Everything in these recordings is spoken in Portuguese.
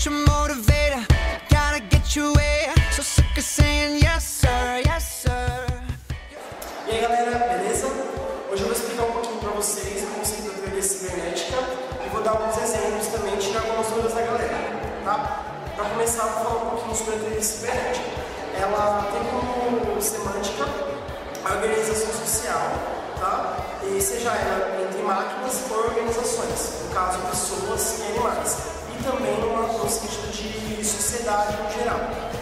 get your motivator, gotta get your way, so sick of saying yes sir, yes sir. E aí galera, beleza? Hoje eu vou explicar um pouquinho pra vocês o conceito da teoria cibernética e vou dar alguns exemplos também, tirar algumas dúvidas da galera, tá? Pra começar, vou falar um pouquinho sobre a teoria cibernética. Ela tem como semântica a organização social, tá? E seja ela entre máquinas ou organizações, no caso pessoas e animais, e também no sentido de sociedade em geral,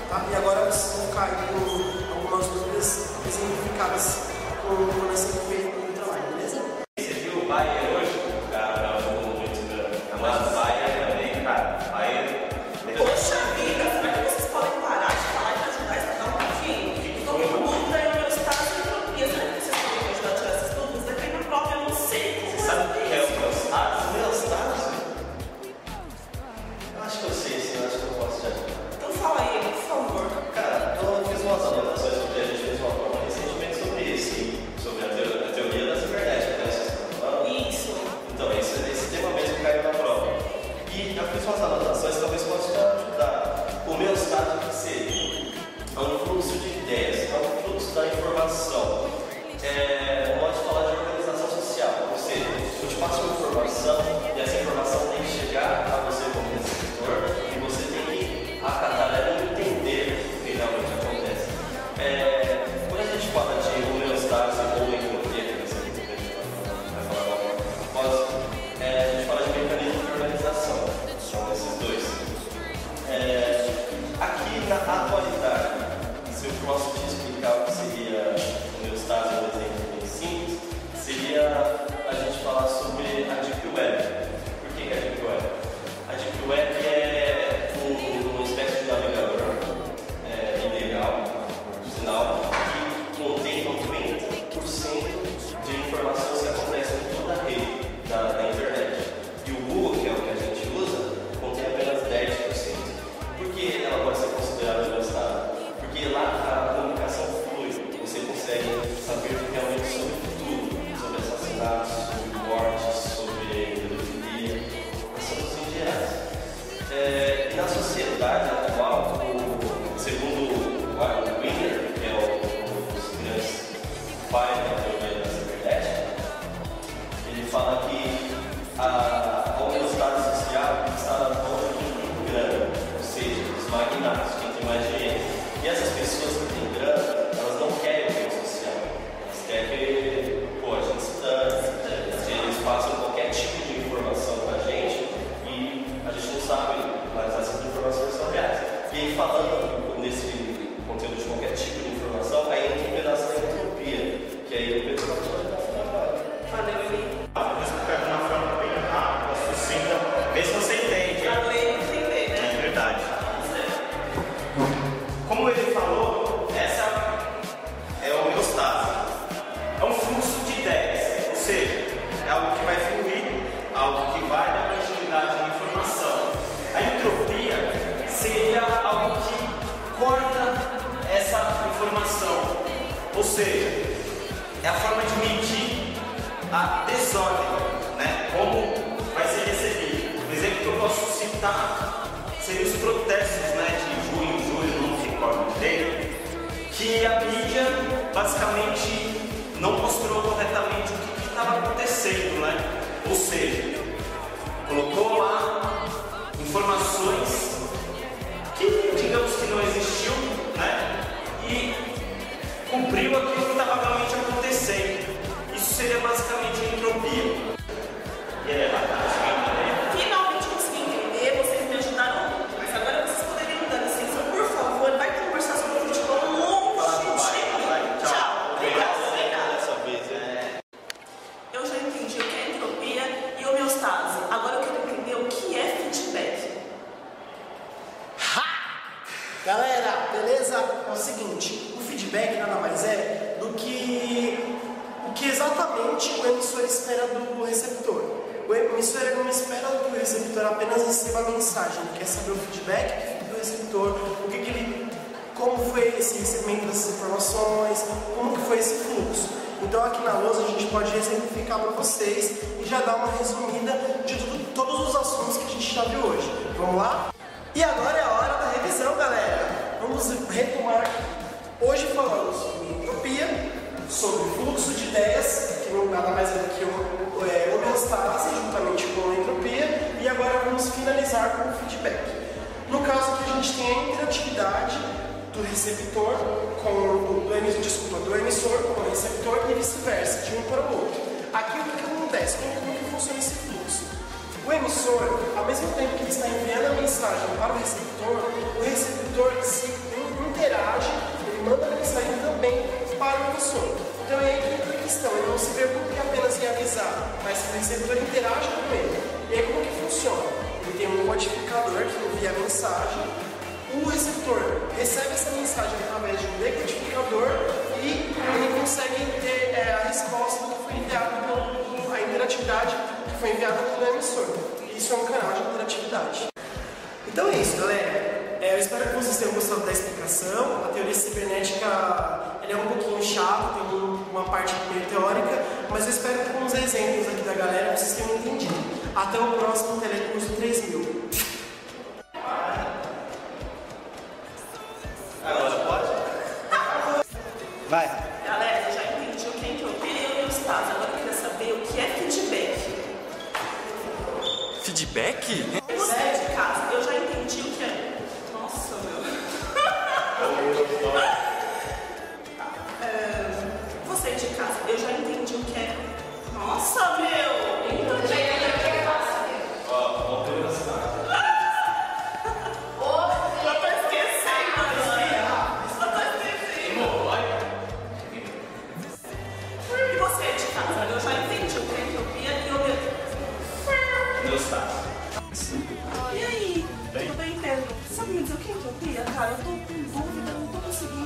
tá? E agora vocês vão ficar aí com algumas dúvidas exemplificadas com essa do trabalho, beleza? Você viu o Bayer hoje? Cara, muito amado Bayer também, cara. Bayer. Poxa vida, será que vocês podem parar de falar e me ajudar a explicar um pouquinho? Todo mundo aí no meu estado de entropia. Será que vocês podem me ajudar a tirar essas dúvidas? Daqui na prova eu não sei. Você sabe o que é o Meostasis? Meostasis? Eu acho que eu sei, sim, eu acho que eu posso te ajudar. Então fala aí, por favor. Cara, eu fiz umas anotações porque a gente fez uma prova recentemente sobre isso, sobre a teoria da cibernética, né? Vocês estão falando? Isso. Então, esse tema mesmo caiu na prova. E eu fiz umas anotações, talvez possa te ajudar. O Meostasis, que seria? É um fluxo de ideias, é um fluxo da informação. Pode falar de organização social, ou seja, eu te passo uma informação e essa informação tem que chegar a você como receptor e você tem que acatar ela e entender o que realmente acontece. Quando a gente fala de homeostase ou entropia, que você vai falar logo após, a gente fala de mecanismo de organização, são esses dois. Aqui na atualidade, se eu posso te explicar o que seria homeostase, um exemplo bem simples, seria a gente falar sobre a Deep Web. Por que é a Deep Web? A Deep Web é uma espécie de navegador ilegal, por sinal, que contém 90% de informações que acontecem em toda a rede da internet. E o Google, que é o que a gente usa, contém apenas 10%. Por que ela pode ser considerada homeostase? Porque lá a comunicação flui, você consegue saber realmente sobre tudo, sobre assassinatos, sobre mortes, sobre pedofilia, assuntos em gerais. E na sociedade atual, segundo o Wiener, que é um dos grandes pais da teoria da cibernética, ele fala que a homeostase social está na mão de um grupo grande, ou seja, os magnatos, quem tem mais dinheiro. E essas pessoas que têm grana, elas não querem o bem social. Elas querem que a gente se dane, eles passam qualquer tipo de informação pra gente e a gente não sabe, mas essas informações são reais. E aí, falando nesse conteúdo de qualquer tipo de informação, aí entra um pedaço da entropia, que aí o Pedro vai falar. Valeu, Eli. Eu vou explicar de uma forma bem rápida, sucinta, vê se você entende. Pra ler e entender, né? É verdade. Como ele falou, essa é a homeostase. É um fluxo de ideias, ou seja, é algo que vai fluir, algo que vai dar continuidade à informação. A entropia seria algo que corta essa informação, ou seja, é a forma de medir a desordem, né? Como vai ser recebido. O exemplo que eu posso citar seria os protestos, né, de junho, julho, não me recordo direito, que a mídia basicamente não mostrou corretamente o que estava acontecendo, né? Ou seja, colocou lá informações que, digamos que não existiu, né? E cumpriu aquilo que estava realmente acontecendo. Isso seria basicamente a entropia. E é Finalmente consegui entender, vocês me ajudaram muito. Mas agora vocês poderiam dar licença, por favor, vai conversar sobre o futebol longe de mim. Tchau. Obrigada. Dessa vez, Eu já entendi o que é entropia e homeostase. Agora eu quero entender o que é feedback. Galera, beleza? É o seguinte, o feedback nada mais é do que o que exatamente o emissor espera do receptor. O emissor não espera que o receptor apenas receba a mensagem, ele quer saber o feedback do receptor, como foi esse recebimento dessas informações, como que foi esse fluxo. Então aqui na lousa a gente pode exemplificar para vocês e já dar uma resumida de todos os assuntos que a gente já viu hoje. Vamos lá? E agora é a hora da revisão, galera. Vamos retomar aqui. Hoje falamos sobre entropia, sobre fluxo de ideias, que não nada mais é do que homeostase juntamente com a entropia, e agora vamos finalizar com o feedback. No caso aqui a gente tem a interatividade do receptor do emissor com o receptor e vice-versa, de um para o outro. Aqui o que acontece? Como que funciona esse fluxo? O emissor, ao mesmo tempo que ele está enviando a mensagem para o receptor se interage, ele manda a mensagem também para o emissor. Então é aí que entra a questão, ele não se preocupa apenas em avisar, mas que o receptor interage com ele. E aí como que funciona? Ele tem um codificador que envia a mensagem, o receptor recebe essa mensagem através de um decodificador e ele consegue ter a resposta do que foi enviado a interatividade que foi enviada pelo emissor. Isso é um canal de interatividade. Então é isso, galera. Eu espero que vocês tenham gostado da explicação. A teoria cibernética é um pouquinho chata, tem uma parte meio teórica, mas eu espero que com os exemplos aqui da galera vocês tenham entendido. Até o próximo Telecurso 3000. Agora pode? Vai. Galera, eu já entendi o que é entropia e homeostase. Agora eu queria saber o que é feedback. Feedback? Você de casa, eu já entendi o que é. Nossa, meu. Você de casa, eu já entendi o que é. Nossa, meu. E aí? Tudo bem, Pedro? Sabe me dizer o que é entropia? Cara, eu tô com dúvida, não tô conseguindo.